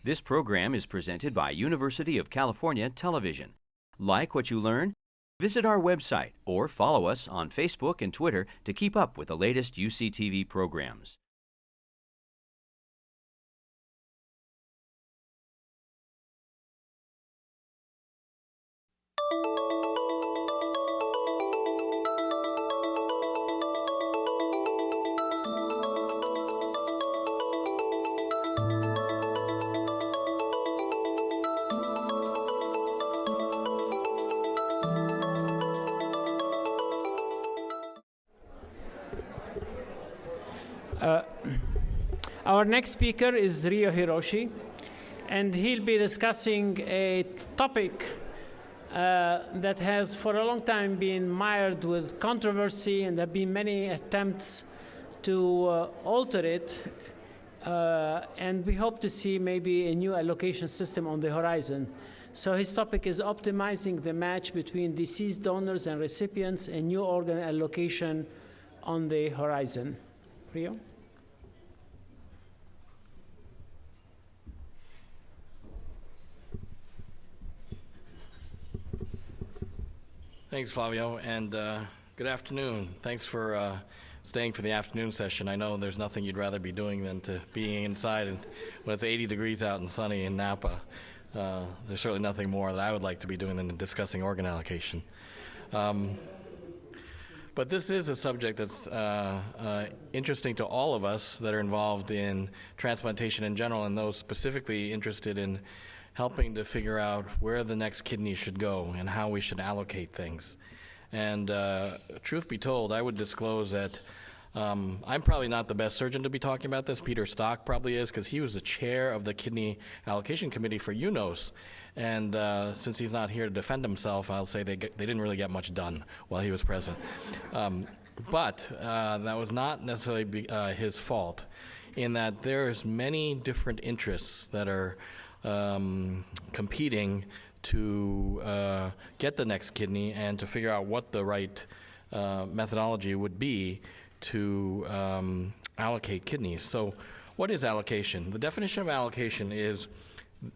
This program is presented by University of California Television. Like what you learn? Visit our website or follow us on Facebook and Twitter to keep up with the latest UCTV programs. Our next speaker is Ryo Hiroshi, and he'll be discussing a topic that has for a long time been mired with controversy, and there have been many attempts to alter it, and we hope to see maybe a new allocation system on the horizon. So his topic is optimizing the match between deceased donors and recipients, and new organ allocation on the horizon. Ryo? Thanks, Flavio, and good afternoon. Thanks for staying for the afternoon session. I know there's nothing you'd rather be doing than to being inside when it's 80 degrees out and sunny in Napa. There's certainly nothing more that I would like to be doing than discussing organ allocation. But this is a subject that's interesting to all of us that are involved in transplantation in general, and those specifically interested in helping to figure out where the next kidney should go and how we should allocate things. And truth be told, I would disclose that I'm probably not the best surgeon to be talking about this. Peter Stock probably is, because he was the chair of the Kidney Allocation Committee for UNOS. And since he's not here to defend himself, I'll say they didn't really get much done while he was president. But that was not necessarily his fault, in that there's many different interests that are competing to get the next kidney and to figure out what the right methodology would be to allocate kidneys. So what is allocation? The definition of allocation is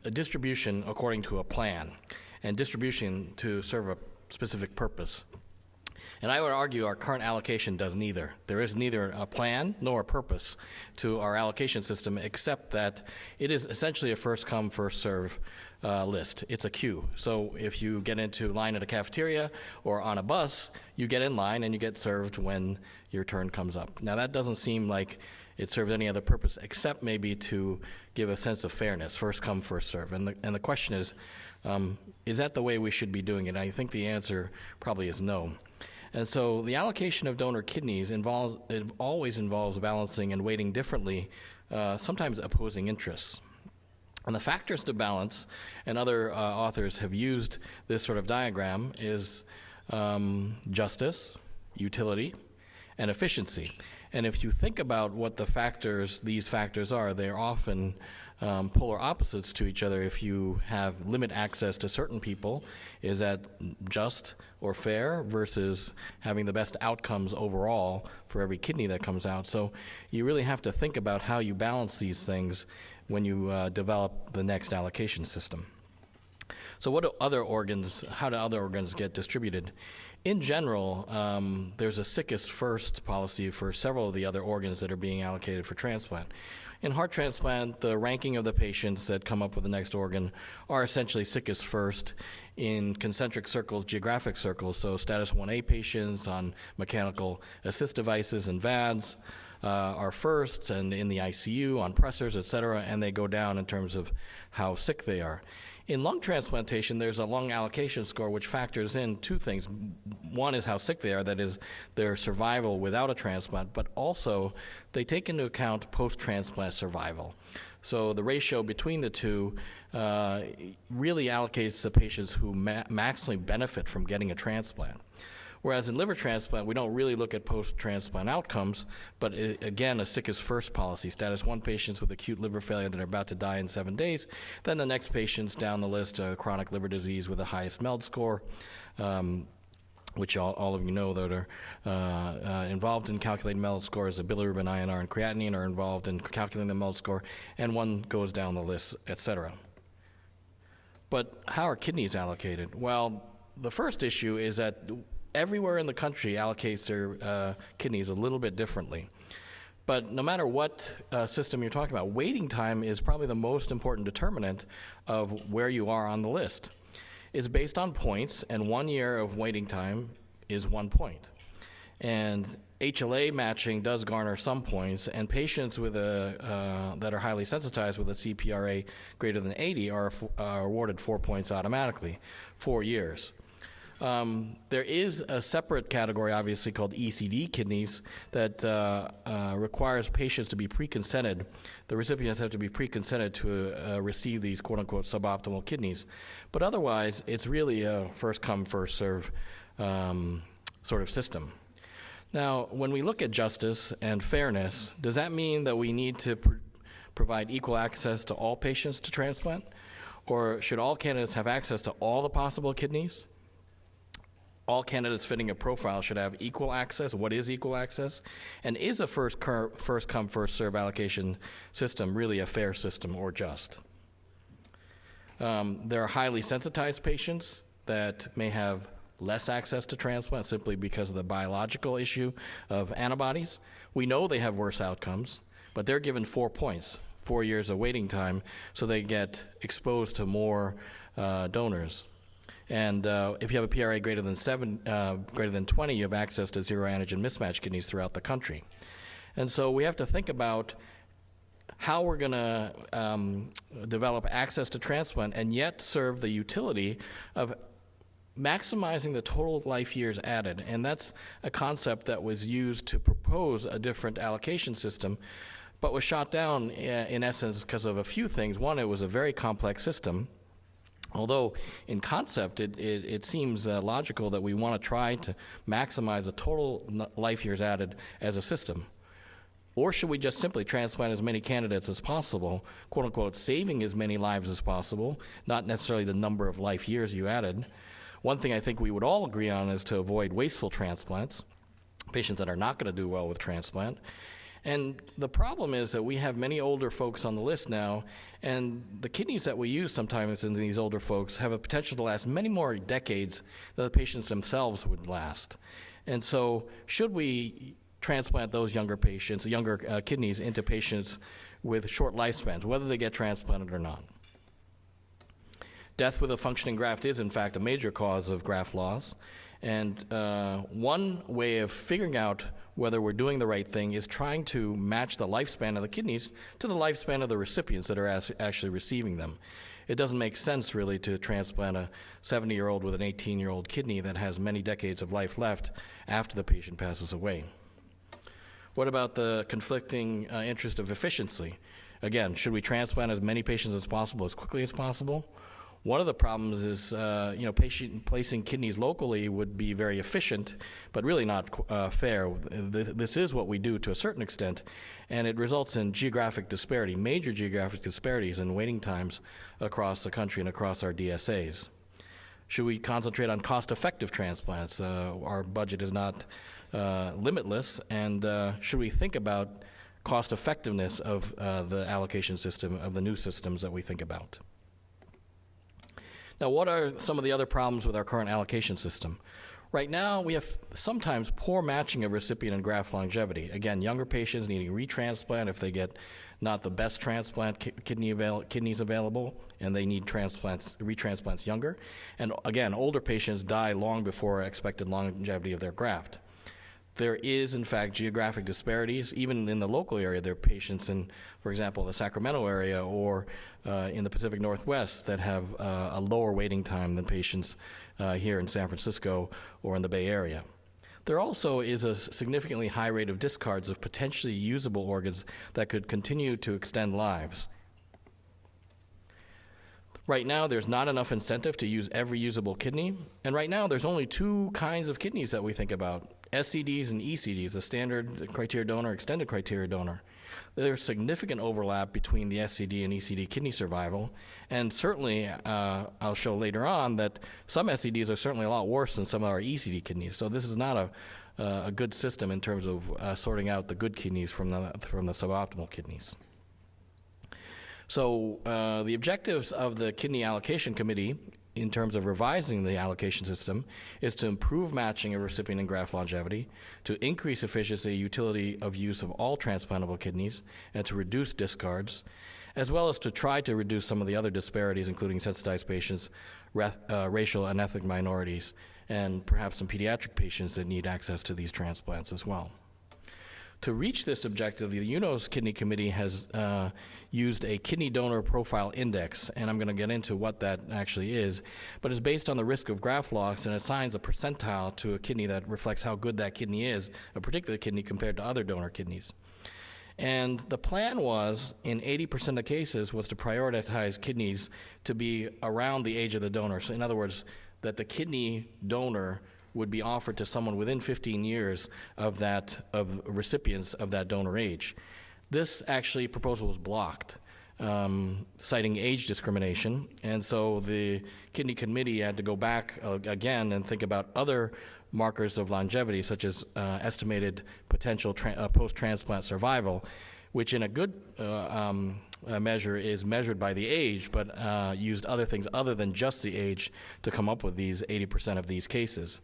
a distribution according to a plan, and distribution to serve a specific purpose. And I would argue our current allocation does neither. There is neither a plan nor a purpose to our allocation system, except that it is essentially a first-come, first-serve list. It's a queue. So if you get into line at a cafeteria or on a bus, you get in line and you get served when your turn comes up. Now, that doesn't seem like it serves any other purpose except maybe to give a sense of fairness, first come, first serve. And the question is that the way we should be doing it? And I think the answer probably is no. And so the allocation of donor kidneys always involves balancing and weighting differently, sometimes opposing interests. And the factors to balance, and other authors have used this sort of diagram, is justice, utility, and efficiency. And if you think about what these factors are, they're often polar opposites to each other. If you have limit access to certain people, is that just or fair versus having the best outcomes overall for every kidney that comes out? So you really have to think about how you balance these things when you develop the next allocation system. So how do other organs get distributed? In general, there's a sickest first policy for several of the other organs that are being allocated for transplant. In heart transplant, the ranking of the patients that come up with the next organ are essentially sickest first in concentric circles, geographic circles. So status 1A patients on mechanical assist devices and VADs are first, and in the ICU on pressors, et cetera, and they go down in terms of how sick they are. In lung transplantation, there's a lung allocation score which factors in two things. One is how sick they are, that is their survival without a transplant, but also they take into account post-transplant survival. So the ratio between the two really allocates the patients who maximally benefit from getting a transplant. Whereas in liver transplant, we don't really look at post-transplant outcomes, but again, a sickest first policy, status 1 patients with acute liver failure that are about to die in 7 days. Then the next patients down the list, chronic liver disease with the highest MELD score. which all of you know that are involved in calculating MELD scores. The bilirubin, INR, and creatinine are involved in calculating the MELD score, and one goes down the list, et cetera. But how are kidneys allocated? Well, the first issue is that everywhere in the country allocates their kidneys a little bit differently. But no matter what system you're talking about, waiting time is probably the most important determinant of where you are on the list. It's based on points, and 1 year of waiting time is 1 point. And HLA matching does garner some points, and patients with that are highly sensitized with a CPRA greater than 80 are awarded 4 points automatically, 4 years. There is a separate category, obviously, called ECD Kidneys that requires patients to be pre-consented. The recipients have to be pre-consented to receive these quote-unquote suboptimal kidneys. But otherwise, it's really a first-come, first-serve sort of system. Now, when we look at justice and fairness, does that mean that we need to provide equal access to all patients to transplant? Or should all candidates have access to all the possible kidneys? All candidates fitting a profile should have equal access. What is equal access? And is a first come, first serve allocation system really a fair system or just? There are highly sensitized patients that may have less access to transplant simply because of the biological issue of antibodies. We know they have worse outcomes, but they're given 4 points, 4 years of waiting time, so they get exposed to more donors. And if you have a PRA greater than 20, you have access to zero antigen mismatch kidneys throughout the country. And so we have to think about how we're going to develop access to transplant and yet serve the utility of maximizing the total life years added. And that's a concept that was used to propose a different allocation system, but was shot down in essence because of a few things. One, it was a very complex system. Although in concept, it seems logical that we want to try to maximize the total life years added as a system. Or should we just simply transplant as many candidates as possible, quote unquote, saving as many lives as possible, not necessarily the number of life years you added? One thing I think we would all agree on is to avoid wasteful transplants, patients that are not going to do well with transplant. And the problem is that we have many older folks on the list now, and the kidneys that we use sometimes in these older folks have a potential to last many more decades than the patients themselves would last. And so should we transplant those younger patients, younger kidneys into patients with short lifespans, whether they get transplanted or not? Death with a functioning graft is, in fact, a major cause of graft loss. And one way of figuring out whether we're doing the right thing is trying to match the lifespan of the kidneys to the lifespan of the recipients that are actually receiving them. It doesn't make sense, really, to transplant a 70-year-old with an 18-year-old kidney that has many decades of life left after the patient passes away. What about the conflicting interest of efficiency? Again, should we transplant as many patients as possible, as quickly as possible? One of the problems is, patient placing kidneys locally would be very efficient, but really not fair. This is what we do to a certain extent, and it results in geographic disparity, major geographic disparities in waiting times across the country and across our DSAs. Should we concentrate on cost-effective transplants? Our budget is not limitless, and should we think about cost-effectiveness of the allocation system, of the new systems that we think about? Now, what are some of the other problems with our current allocation system? Right now, we have sometimes poor matching of recipient and graft longevity. Again, younger patients needing retransplant if they get not the best transplant kidneys available, and they need retransplants younger. And again, older patients die long before expected longevity of their graft. There is, in fact, geographic disparities. Even in the local area, there are patients in, for example, the Sacramento area or in the Pacific Northwest that have a lower waiting time than patients here in San Francisco or in the Bay Area. There also is a significantly high rate of discards of potentially usable organs that could continue to extend lives. Right now, there's not enough incentive to use every usable kidney, and right now there's only two kinds of kidneys that we think about: SCDs and ECDs, a standard criteria donor, extended criteria donor. There's significant overlap between the SCD and ECD kidney survival, and certainly I'll show later on that some SCDs are certainly a lot worse than some of our ECD kidneys. So this is not a good system in terms of sorting out the good kidneys from the suboptimal kidneys. So the objectives of the Kidney Allocation Committee in terms of revising the allocation system is to improve matching of recipient and graft longevity, to increase efficiency, utility of use of all transplantable kidneys, and to reduce discards, as well as to try to reduce some of the other disparities, including sensitized patients, racial and ethnic minorities, and perhaps some pediatric patients that need access to these transplants as well. To reach this objective, the UNOS Kidney Committee has used a kidney donor profile index, and I'm going to get into what that actually is, but it's based on the risk of graft loss and assigns a percentile to a kidney that reflects how good that kidney is, a particular kidney compared to other donor kidneys. And the plan was, in 80% of cases, was to prioritize kidneys to be around the age of the donor. So in other words, that the kidney donor would be offered to someone within 15 years of recipients of that donor age. This actually proposal was blocked, citing age discrimination, and so the Kidney Committee had to go back again and think about other markers of longevity, such as estimated potential post-transplant survival, which in a good measure is measured by the age, but used other things other than just the age to come up with these 80% of these cases.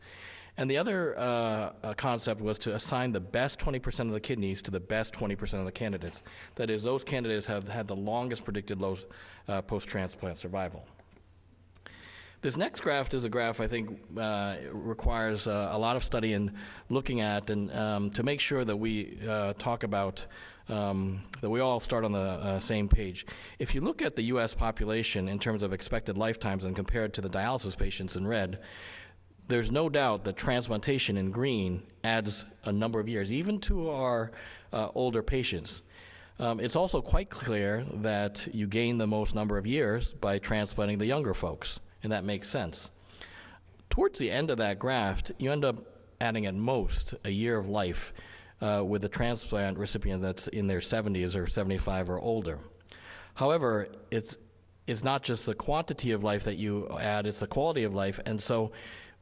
And the other concept was to assign the best 20% of the kidneys to the best 20% of the candidates. That is, those candidates have had the longest predicted post-transplant survival. This next graph is a graph I think requires a lot of study and looking at, and to make sure that we talk about that we all start on the same page. If you look at the U.S. population in terms of expected lifetimes and compare it to the dialysis patients in red, there's no doubt that transplantation in green adds a number of years, even to our older patients. It's also quite clear that you gain the most number of years by transplanting the younger folks, and that makes sense. Towards the end of that graph, you end up adding at most a year of life with a transplant recipient that's in their 70s or 75 or older. However, it's not just the quantity of life that you add, it's the quality of life, and so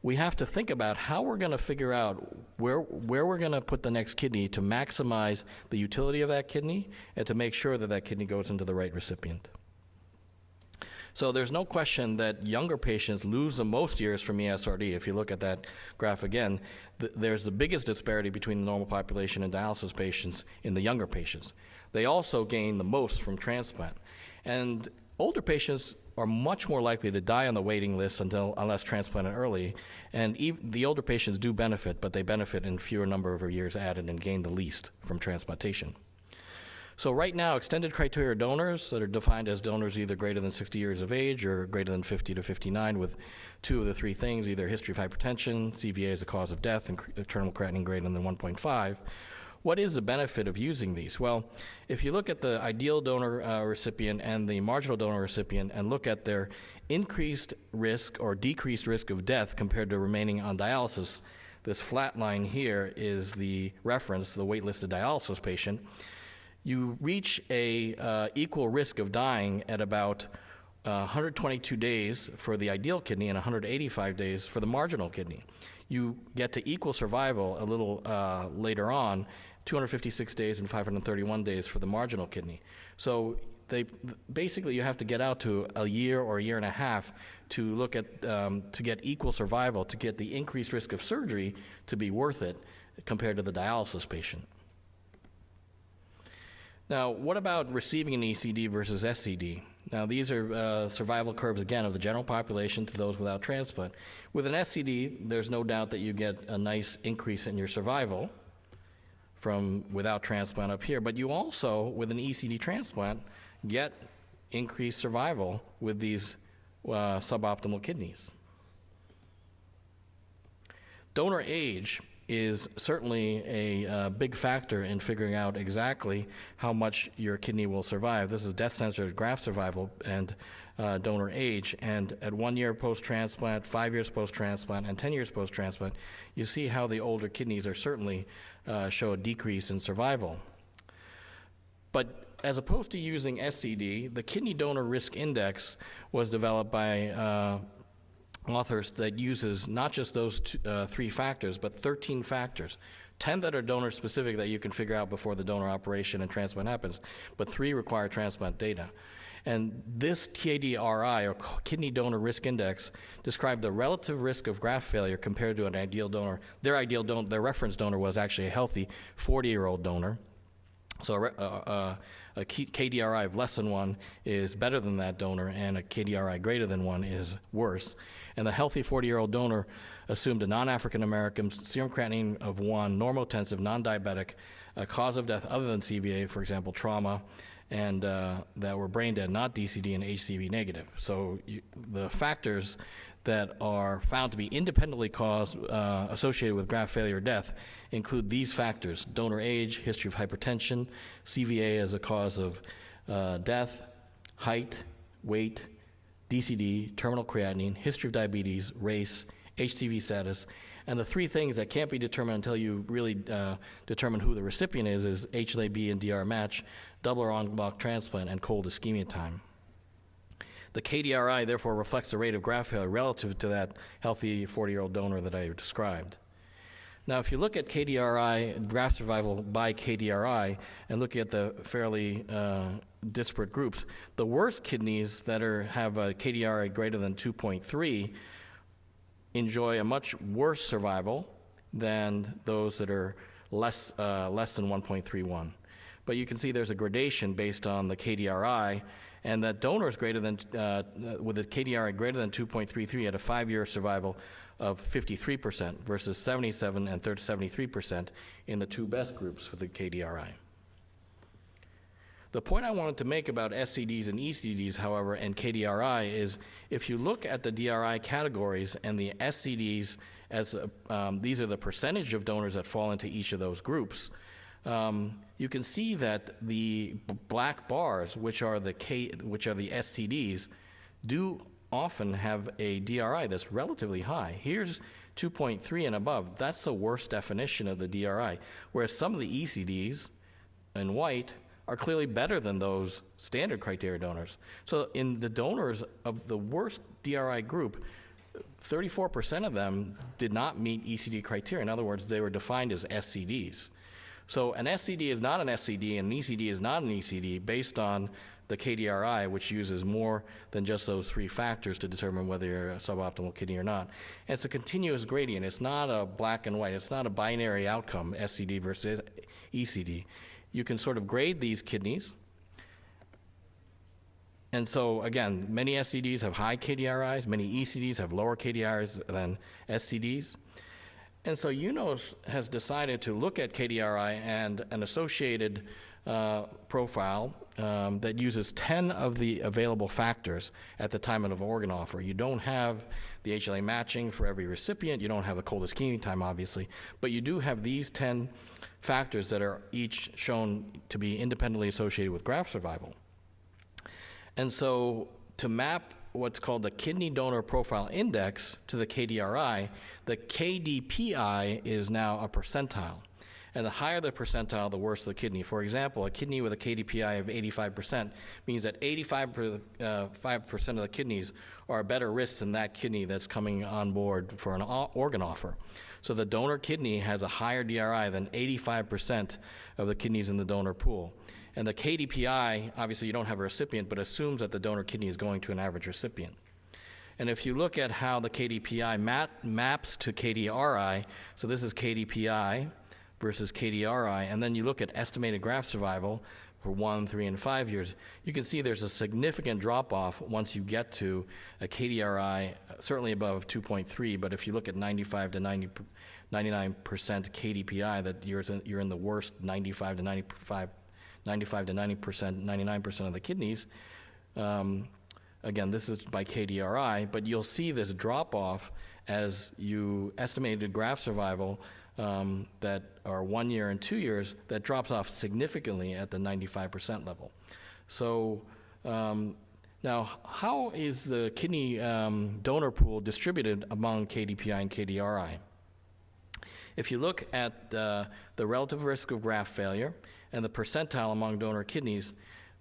we have to think about how we're going to figure out where we're going to put the next kidney to maximize the utility of that kidney and to make sure that that kidney goes into the right recipient. So there's no question that younger patients lose the most years from ESRD. If you look at that graph again, there's the biggest disparity between the normal population and dialysis patients in the younger patients. They also gain the most from transplant. And older patients are much more likely to die on the waiting list unless transplanted early. And the older patients do benefit, but they benefit in fewer number of years added and gain the least from transplantation. So right now, extended criteria donors that are defined as donors either greater than 60 years of age or greater than 50 to 59 with two of the three things, either history of hypertension, CVA as a cause of death, and terminal creatinine greater than 1.5. What is the benefit of using these? Well, if you look at the ideal donor recipient and the marginal donor recipient and look at their increased risk or decreased risk of death compared to remaining on dialysis, this flat line here is the reference, the waitlisted dialysis patient. You reach a equal risk of dying at about 122 days for the ideal kidney and 185 days for the marginal kidney. You get to equal survival a little later on, 256 days and 531 days for the marginal kidney. So basically you have to get out to a year or a year and a half to look at to get equal survival, to get the increased risk of surgery to be worth it compared to the dialysis patient. Now, what about receiving an ECD versus SCD? Now, these are survival curves, again, of the general population to those without transplant. With an SCD, there's no doubt that you get a nice increase in your survival from without transplant up here, but you also, with an ECD transplant, get increased survival with these suboptimal kidneys. Donor age is certainly a big factor in figuring out exactly how much your kidney will survive. This is death-censored graft survival and donor age. And at 1 year post-transplant, 5 years post-transplant, and 10 years post-transplant, you see how the older kidneys are certainly show a decrease in survival. But as opposed to using SCD, the Kidney Donor Risk Index was developed by authors that uses not just those three factors, but 13 factors. 10 that are donor specific that you can figure out before the donor operation and transplant happens, but 3 require transplant data. And this KDRI, or Kidney Donor Risk Index, described the relative risk of graft failure compared to an ideal donor. Their reference donor was actually a healthy 40-year-old donor. So a KDRI of less than 1 is better than that donor, and a KDRI greater than 1 is worse. And the healthy 40-year-old donor assumed a non-African American, serum creatinine of 1, normotensive, non-diabetic, a cause of death other than CVA, for example, trauma, and that were brain dead, not DCD and HCV negative. So the factors that are found to be independently associated with graft failure or death include these factors: donor age, history of hypertension, CVA as a cause of death, height, weight, DCD, terminal creatinine, history of diabetes, race, HCV status, and the 3 things that can't be determined until you really determine who the recipient is HLA-B and DR match, double or en bloc transplant, and cold ischemia time. The KDRI therefore reflects the rate of graft failure relative to that healthy 40-year-old donor that I described. Now, if you look at KDRI, graft survival by KDRI, and look at the fairly disparate groups, the worst kidneys that have a KDRI greater than 2.3 enjoy a much worse survival than those that are less than 1.31. But you can see there's a gradation based on the KDRI, and that donors greater than, with a KDRI greater than 2.33 had a 5-year survival of 53% versus 77 and 73% in the 2 best groups for the KDRI. The point I wanted to make about SCDs and ECDs, however, and KDRI is if you look at the DRI categories and the SCDs as these are the percentage of donors that fall into each of those groups, you can see that the black bars, which are the SCDs, do often have a DRI that's relatively high. Here's 2.3 and above. That's the worst definition of the DRI, whereas some of the ECDs in white are clearly better than those standard criteria donors. So in the donors of the worst DRI group, 34% of them did not meet ECD criteria. In other words, they were defined as SCDs. So an SCD is not an SCD, and an ECD is not an ECD based on the KDRI, which uses more than just those 3 factors to determine whether you're a suboptimal kidney or not. And it's a continuous gradient. It's not a black and white. It's not a binary outcome, SCD versus ECD. You can sort of grade these kidneys. And so, again, many SCDs have high KDRIs. Many ECDs have lower KDRIs than SCDs. And so UNOS has decided to look at KDRI and an associated profile that uses 10 of the available factors at the time of organ offer. You don't have the HLA matching for every recipient. You don't have the cold ischemia time, obviously. But you do have these 10 factors that are each shown to be independently associated with graft survival. And so to map what's called the Kidney Donor Profile Index to the KDRI, the KDPI is now a percentile. And the higher the percentile, the worse the kidney. For example, a kidney with a KDPI of 85% means that 85% of the kidneys are a better risk than that kidney that's coming on board for an organ offer. So the donor kidney has a higher DRI than 85% of the kidneys in the donor pool. And the KDPI, obviously you don't have a recipient, but assumes that the donor kidney is going to an average recipient. And if you look at how the KDPI maps to KDRI, so this is KDPI versus KDRI, and then you look at estimated graft survival for 1, 3, and 5 years, you can see there's a significant drop-off once you get to a KDRI, certainly above 2.3, but if you look at 95 to 99% KDPI, that you're in the worst 95 to 90%, 99% of the kidneys. Again, this is by KDRI, but you'll see this drop-off as you estimated graft survival that are 1 year and 2 years, that drops off significantly at the 95% level. So now, how is the kidney donor pool distributed among KDPI and KDRI? If you look at the relative risk of graft failure and the percentile among donor kidneys,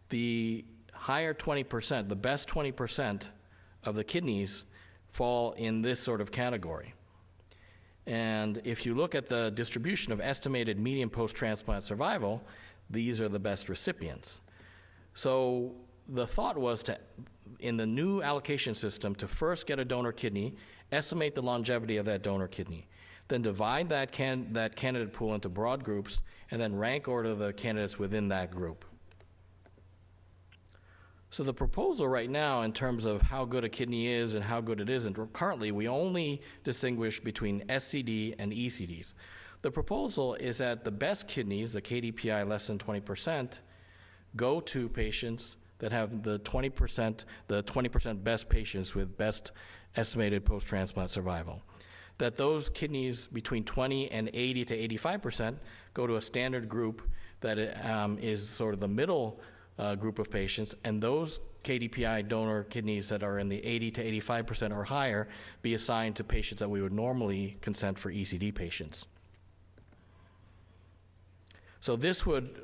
the higher 20%, the best 20% of the kidneys fall in this sort of category. And if you look at the distribution of estimated median post-transplant survival, these are the best recipients. So the thought was to, in the new allocation system, to first get a donor kidney, estimate the longevity of that donor kidney, then divide that candidate pool into broad groups, and then rank order the candidates within that group. So the proposal right now in terms of how good a kidney is and how good it isn't, currently we only distinguish between SCD and ECDs. The proposal is that the best kidneys, the KDPI less than 20%, go to patients that have the 20% best patients with best estimated post-transplant survival. That those kidneys between 20 and 80 to 85% go to a standard group that is sort of the middle group of patients, and those KDPI donor kidneys that are in the 80 to 85% or higher be assigned to patients that we would normally consent for ECD patients. So this would,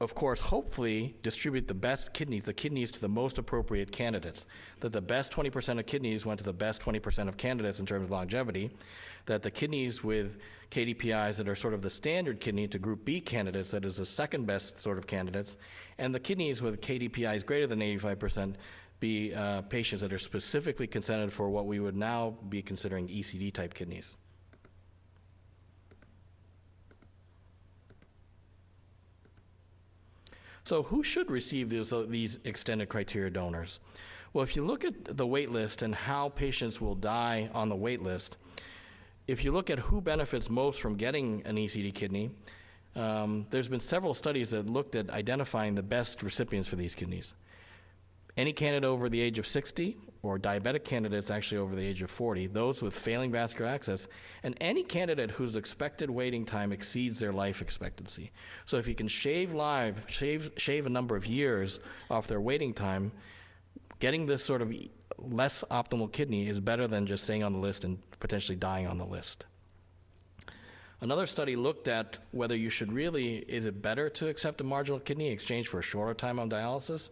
of course, hopefully distribute the best kidneys, the kidneys to the most appropriate candidates, that the best 20% of kidneys went to the best 20% of candidates in terms of longevity, that the kidneys with KDPIs that are sort of the standard kidney to group B candidates, that is the second best sort of candidates, and the kidneys with KDPIs greater than 85% be patients that are specifically consented for what we would now be considering ECD type kidneys. So who should receive these extended criteria donors? Well, if you look at the wait list and how patients will die on the wait list, if you look at who benefits most from getting an ECD kidney, there's been several studies that looked at identifying the best recipients for these kidneys. Any candidate over the age of 60, or diabetic candidates actually over the age of 40, those with failing vascular access, and any candidate whose expected waiting time exceeds their life expectancy. So if you can shave a number of years off their waiting time, getting this sort of less optimal kidney is better than just staying on the list and potentially dying on the list. Another study looked at whether you should is it better to accept a marginal kidney in exchange for a shorter time on dialysis?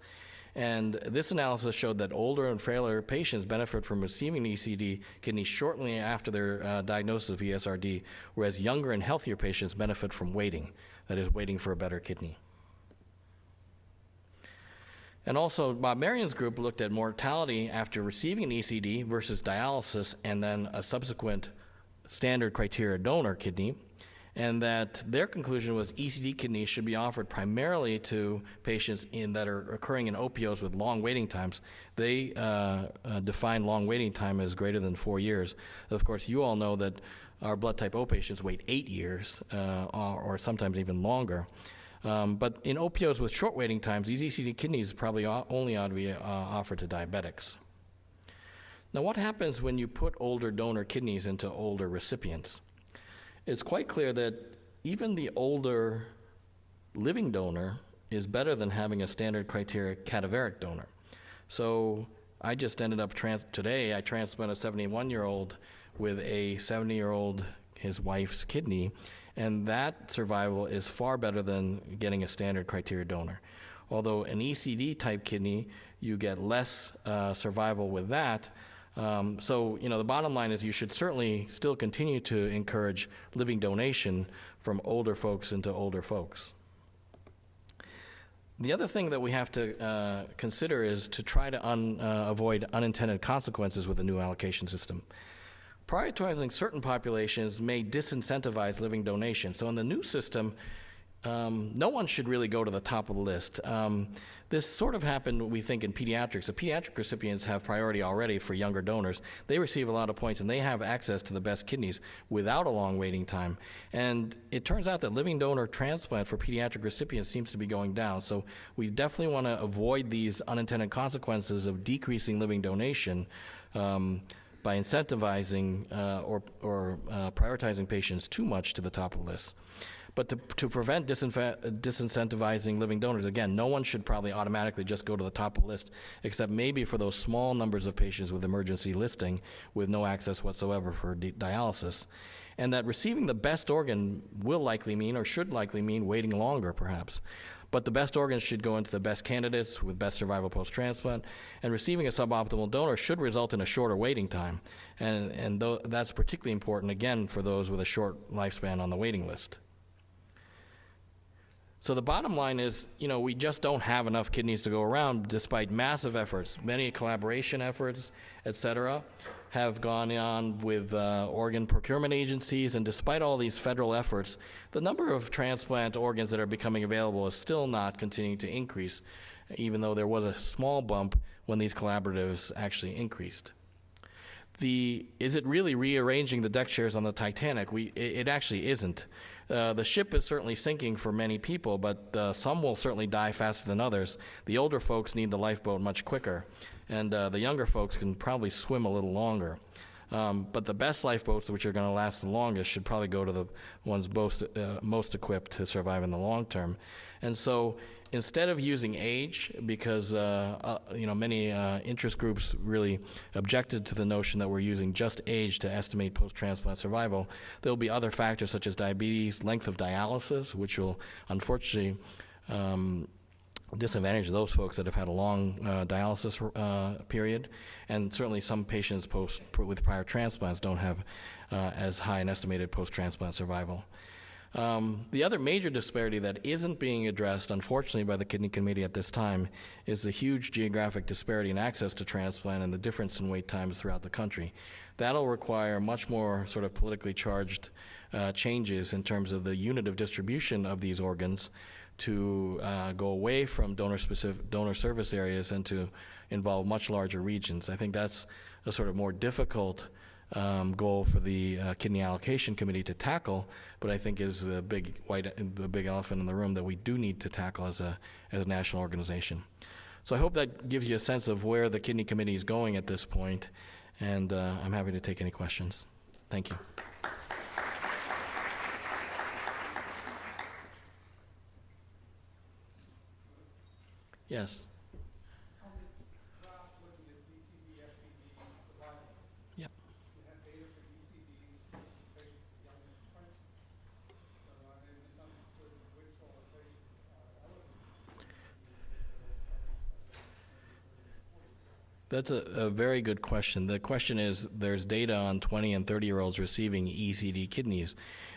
And this analysis showed that older and frailer patients benefit from receiving ECD kidney shortly after their diagnosis of ESRD, whereas younger and healthier patients benefit from waiting, that is, waiting for a better kidney. And also, Bob Marion's group looked at mortality after receiving an ECD versus dialysis and then a subsequent standard criteria donor kidney, and that their conclusion was ECD kidneys should be offered primarily to patients that are occurring in OPOs with long waiting times. They define long waiting time as greater than 4 years. Of course, you all know that our blood type O patients wait 8 years or sometimes even longer. But in OPOs with short waiting times, these ECD kidneys probably only ought to be offered to diabetics. Now, what happens when you put older donor kidneys into older recipients? It's quite clear that even the older living donor is better than having a standard criteria cadaveric donor. So I just ended up today I transplanted a 71-year-old with a 70-year-old, his wife's kidney, and that survival is far better than getting a standard criteria donor. Although an ECD type kidney, you get less survival with that. So, the bottom line is you should certainly still continue to encourage living donation from older folks into older folks. The other thing that we have to consider is to try to avoid unintended consequences with the new allocation system. Prioritizing certain populations may disincentivize living donation. So in the new system, no one should really go to the top of the list. This sort of happened, we think, in pediatrics. The pediatric recipients have priority already for younger donors. They receive a lot of points, and they have access to the best kidneys without a long waiting time. And it turns out that living donor transplant for pediatric recipients seems to be going down. So we definitely want to avoid these unintended consequences of decreasing living donation by incentivizing or prioritizing patients too much to the top of the list. But to prevent disincentivizing living donors, again, no one should probably automatically just go to the top of the list, except maybe for those small numbers of patients with emergency listing with no access whatsoever for dialysis. And that receiving the best organ will likely mean, or should likely mean, waiting longer, perhaps. But the best organs should go into the best candidates with best survival post-transplant, and receiving a suboptimal donor should result in a shorter waiting time. And that's particularly important, again, for those with a short lifespan on the waiting list. So the bottom line is, we just don't have enough kidneys to go around, despite massive efforts. Many collaboration efforts, et cetera, have gone on with organ procurement agencies, and despite all these federal efforts, the number of transplant organs that are becoming available is still not continuing to increase, even though there was a small bump when these collaboratives actually increased. Is it really rearranging the deck chairs on the Titanic? It actually isn't. The ship is certainly sinking for many people, but some will certainly die faster than others. The older folks need the lifeboat much quicker, and the younger folks can probably swim a little longer. But the best lifeboats, which are going to last the longest, should probably go to the ones most equipped to survive in the long term. And so instead of using age, because many interest groups really objected to the notion that we're using just age to estimate post-transplant survival, there'll be other factors such as diabetes, length of dialysis, which will unfortunately disadvantage those folks that have had a long dialysis period, and certainly some patients with prior transplants don't have as high an estimated post-transplant survival. The other major disparity that isn't being addressed, unfortunately, by the Kidney Committee at this time is the huge geographic disparity in access to transplant and the difference in wait times throughout the country. That'll require much more sort of politically charged changes in terms of the unit of distribution of these organs to go away from donor service areas and to involve much larger regions. I think that's a sort of more difficult goal for the Kidney Allocation Committee to tackle, but I think is the big elephant in the room that we do need to tackle as a national organization. So I hope that gives you a sense of where the Kidney Committee is going at this point, and I'm happy to take any questions. Thank you. Yes. Yep. That's a very good question. The question is, there's data on 20 and 30-year-olds receiving ECD kidneys.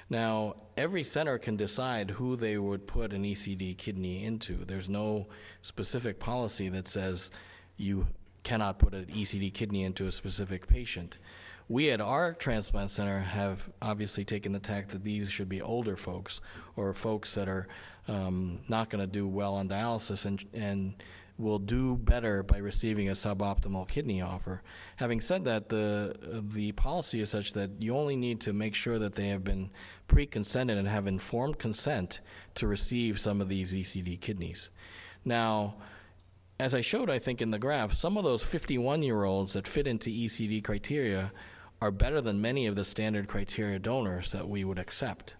Now, every center can decide who they would put an ECD kidney into. There's no specific policy that says you cannot put an ECD kidney into a specific patient. We at our transplant center have obviously taken the tack that these should be older folks or folks that are not going to do well on dialysis and will do better by receiving a suboptimal kidney offer. Having said that, the policy is such that you only need to make sure that they have been pre-consented and have informed consent to receive some of these ECD kidneys. Now, as I showed, I think, in the graph, some of those 51-year-olds that fit into ECD criteria are better than many of the standard criteria donors that we would accept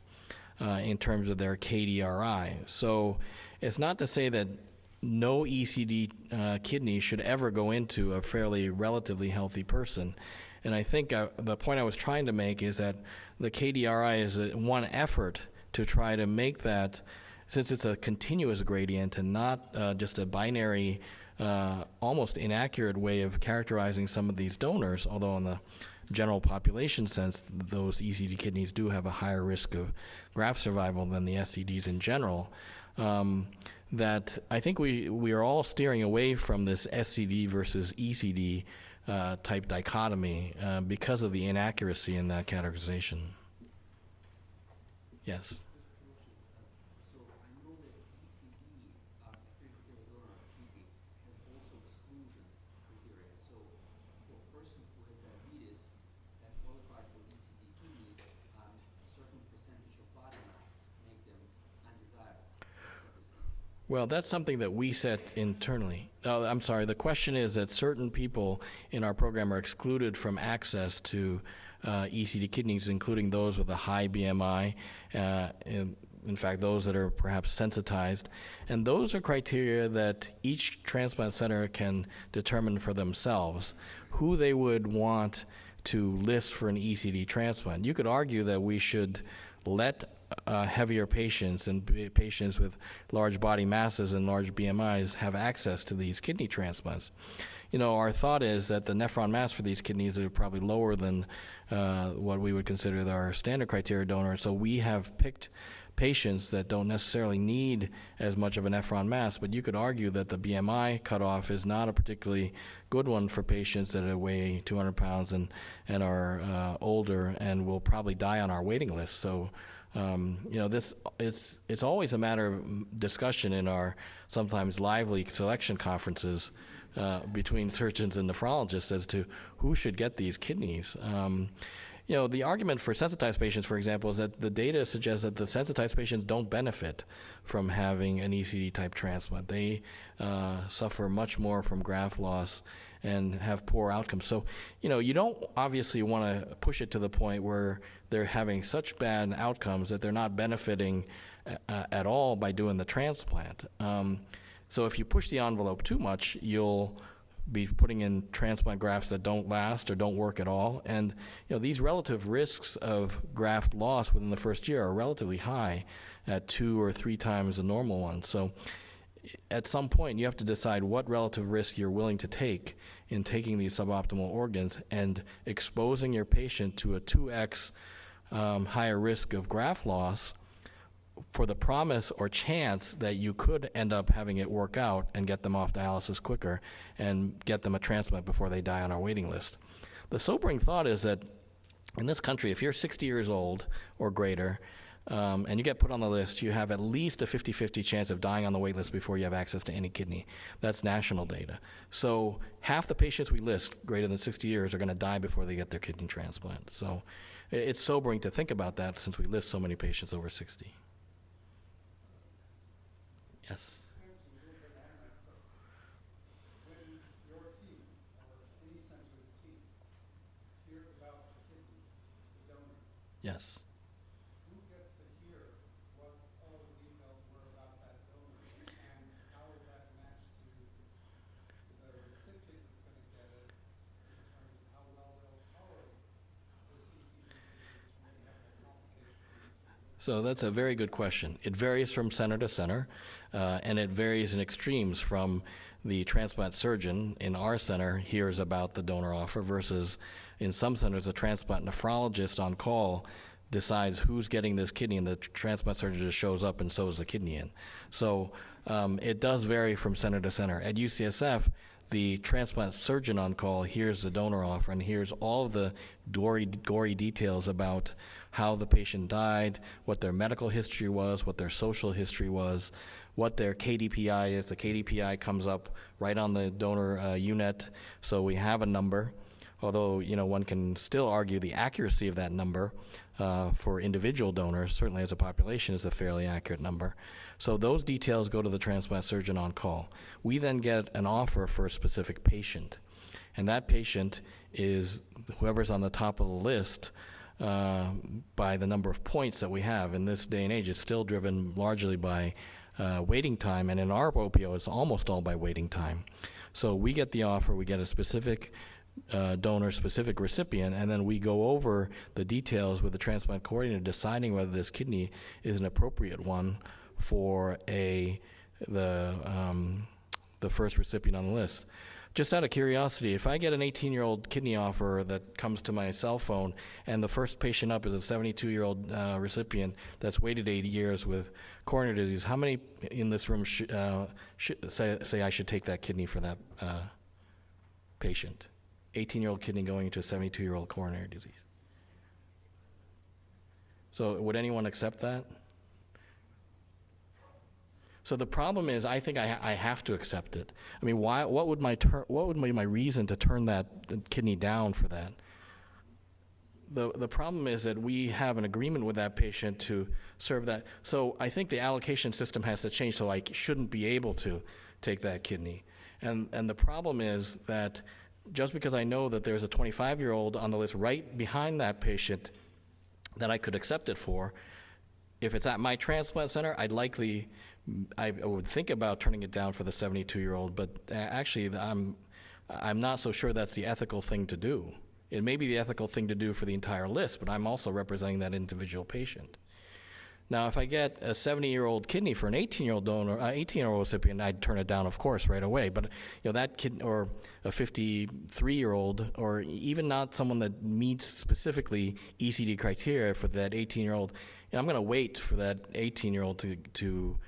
in terms of their KDRI. So it's not to say that no ECD kidney should ever go into a fairly relatively healthy person. And I think the point I was trying to make is that the KDRI is one effort to try to make that, since it's a continuous gradient and not just a binary, almost inaccurate way of characterizing some of these donors, although in the general population sense, those ECD kidneys do have a higher risk of graft survival than the SCDs in general. That I think we are all steering away from this SCD versus ECD type dichotomy because of the inaccuracy in that categorization. Yes. So I know that ECD, critical donor kidney, has also exclusion criteria. So for a person who has diabetes that qualifies for ECD kidney, a certain percentage of body mass make them undesirable. Well, that's something that we set internally. I'm sorry, the question is that certain people in our program are excluded from access to ECD kidneys, including those with a high BMI, in fact, those that are perhaps sensitized. And those are criteria that each transplant center can determine for themselves who they would want to list for an ECD transplant. You could argue that we should let heavier patients and patients with large body masses and large BMIs have access to these kidney transplants. You know, our thought is that the nephron mass for these kidneys are probably lower than what we would consider our standard criteria donor. So we have picked patients that don't necessarily need as much of a nephron mass, but you could argue that the BMI cutoff is not a particularly good one for patients that weigh 200 pounds and are older and will probably die on our waiting list. So, you know, it's always a matter of discussion in our sometimes lively selection conferences between surgeons and nephrologists as to who should get these kidneys. You know, the argument for sensitized patients, for example, is that the data suggests that the sensitized patients don't benefit from having an ECD type transplant. They suffer much more from graft loss and have poor outcomes. So, you know, you don't obviously want to push it to the point where they're having such bad outcomes that they're not benefiting at all by doing the transplant. So if you push the envelope too much, you'll be putting in transplant grafts that don't last or don't work at all. And you know, these relative risks of graft loss within the first year are relatively high at 2 or 3 times the normal one. So at some point, you have to decide what relative risk you're willing to take in taking these suboptimal organs and exposing your patient to a 2x higher risk of graft loss for the promise or chance that you could end up having it work out and get them off dialysis quicker and get them a transplant before they die on our waiting list. The sobering thought is that in this country, if you're 60 years old or greater and you get put on the list, you have at least a 50-50 chance of dying on the wait list before you have access to any kidney. That's national data. So half the patients we list greater than 60 years are going to die before they get their kidney transplant. So it's sobering to think about that since we list so many patients over 60. Yes. When your team or any center's team hears about the kidney, the donor, Yes. who gets to hear what all the details were about that donor, and how is that matched to the recipient that's going to get it in terms of how well they'll tolerate this ECD kidney, which may have a complication? So that's a very good question. It varies from center to center, and it varies in extremes from the transplant surgeon in our center hears about the donor offer versus in some centers, a transplant nephrologist on call decides who's getting this kidney, and the transplant surgeon just shows up and sews the kidney in. So it does vary from center to center. At UCSF, the transplant surgeon on call hears the donor offer and hears all of the gory details about how the patient died, what their medical history was, what their social history was, what their KDPI is. The KDPI comes up right on the donor unit, so we have a number. Although, you know, one can still argue the accuracy of that number for individual donors, certainly as a population, is a fairly accurate number. So those details go to the transplant surgeon on call. We then get an offer for a specific patient, and that patient is whoever's on the top of the list by the number of points that we have. In this day and age, it's still driven largely by waiting time, and in our OPO, it's almost all by waiting time. So we get the offer, we get a specific donor, specific recipient, and then we go over the details with the transplant coordinator, deciding whether this kidney is an appropriate one for the first recipient on the list. Just out of curiosity, if I get an 18-year-old kidney offer that comes to my cell phone and the first patient up is a 72-year-old recipient that's waited 8 years with coronary disease, how many in this room say I should take that kidney for that patient? 18-year-old kidney going into a 72-year-old coronary disease. So would anyone accept that? So the problem is, I think I have to accept it. I mean, what would be my reason to turn that kidney down for that? The problem is that we have an agreement with that patient to serve that. So I think the allocation system has to change, so I shouldn't be able to take that kidney. And the problem is that just because I know that there's a 25-year-old on the list right behind that patient that I could accept it for, If it's at my transplant center, I would think about turning it down for the 72-year-old, but actually, I'm not so sure that's the ethical thing to do. It may be the ethical thing to do for the entire list, but I'm also representing that individual patient. Now, if I get a 70-year-old kidney for an 18-year-old donor, 18-year-old recipient, I'd turn it down, of course, right away. But that kid, or a 53-year-old, or even not someone that meets specifically ECD criteria for that 18-year-old, I'm going to wait for that 18-year-old to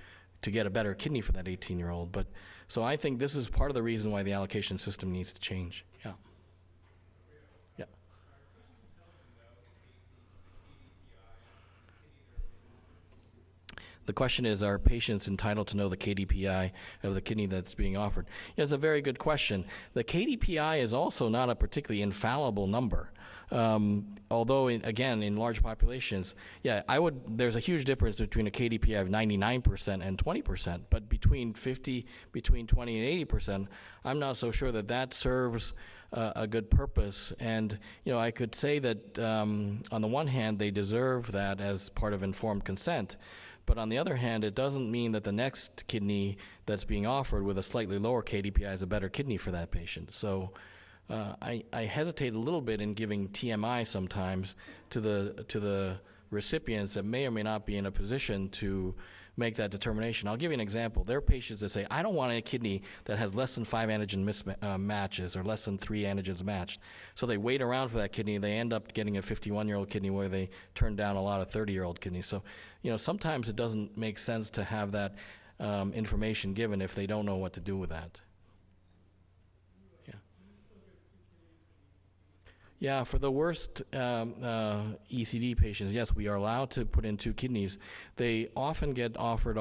get a better kidney for that 18-year-old. But so I think this is part of the reason why the allocation system needs to change. Yeah. Yeah. The question is, are patients entitled to know the KDPI of the kidney that's being offered? It's a very good question. The KDPI is also not a particularly infallible number. Although, again, in large populations, there's a huge difference between a KDPI of 99% and 20%, but between 20 and 80%, I'm not so sure that serves a good purpose. And, I could say that on the one hand, they deserve that as part of informed consent, but on the other hand, it doesn't mean that the next kidney that's being offered with a slightly lower KDPI is a better kidney for that patient. So I hesitate a little bit in giving TMI sometimes to the recipients that may or may not be in a position to make that determination. I'll give you an example. There are patients that say, I don't want a kidney that has less than 5 antigen matches or less than 3 antigens matched. So they wait around for that kidney. They end up getting a 51-year-old kidney where they turn down a lot of 30-year-old kidneys. So, sometimes it doesn't make sense to have that information given if they don't know what to do with that. Yeah, for the worst ECD patients, yes, we are allowed to put in 2 kidneys. They often get offered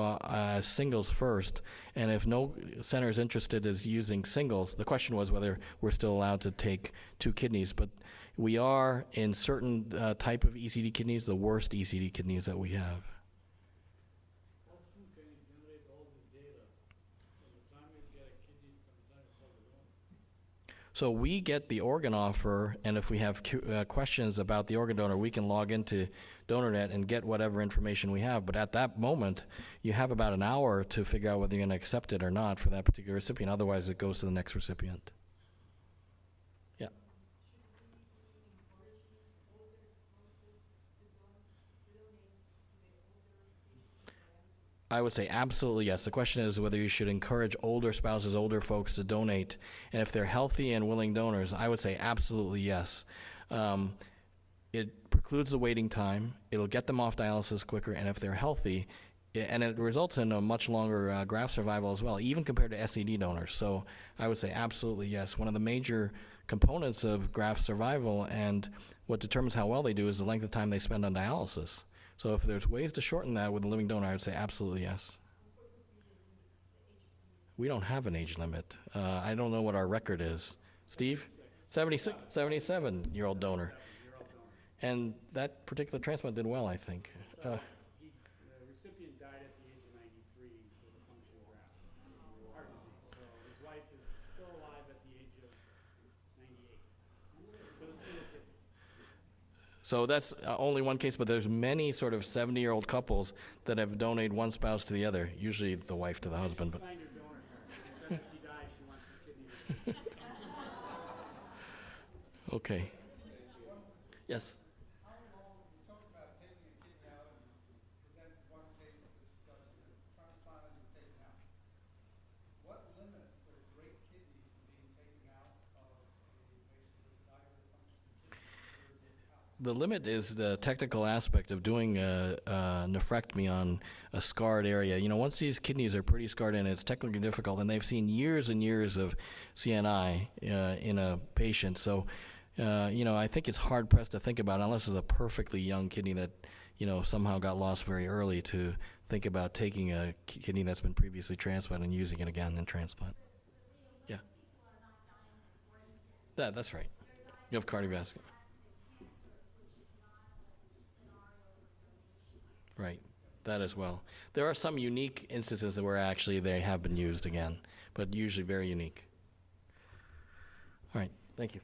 singles first, and if no center is interested in using singles, the question was whether we're still allowed to take 2 kidneys. But we are, in certain type of ECD kidneys, the worst ECD kidneys that we have. How soon can you generate all this data from the time you get a kidney from the time you call the donor? So we get the organ offer, and if we have questions about the organ donor, we can log into DonorNet and get whatever information we have. But at that moment, you have about an hour to figure out whether you're going to accept it or not for that particular recipient. Otherwise, it goes to the next recipient. Yeah. I would say absolutely yes. The question is whether you should encourage older spouses, older folks to donate. And if they're healthy and willing donors, I would say absolutely yes. It precludes the waiting time. It'll get them off dialysis quicker. And if they're healthy, and it results in a much longer graft survival as well, even compared to SED donors. So I would say absolutely yes. One of the major components of graft survival and what determines how well they do is the length of time they spend on dialysis. So if there's ways to shorten that with a living donor, I would say absolutely yes. We don't have an age limit. I don't know what our record is. Steve? 77-year-old donor. And that particular transplant did well, I think. The recipient died at the age of 93 with a functional graft, heart disease. So his wife is still alive at the age of 98 with a single kidney. So that's only one case, but there's many sort of 70-year-old couples that have donated one spouse to the other, usually the wife to the husband. But Sign your donor card. She said if she dies, she wants her kidney replaced. okay. Yes? How long, you talked about taking a kidney out and presented one case that's transplanted and taken out. What limits a great kidney from being taken out of a patient with either functioning kidney or is it out? The limit is the technical aspect of doing a nephrectomy on a scarred area. Once these kidneys are pretty scarred in, it's technically difficult, and they've seen years and years of CNI in a patient. So, I think it's hard-pressed to think about, unless it's a perfectly young kidney that, somehow got lost very early, to think about taking a kidney that's been previously transplanted and using it again in transplant. Yeah. That's right. You have cardiovascular. Right, that as well. There are some unique instances where actually they have been used again, but usually very unique. All right, thank you.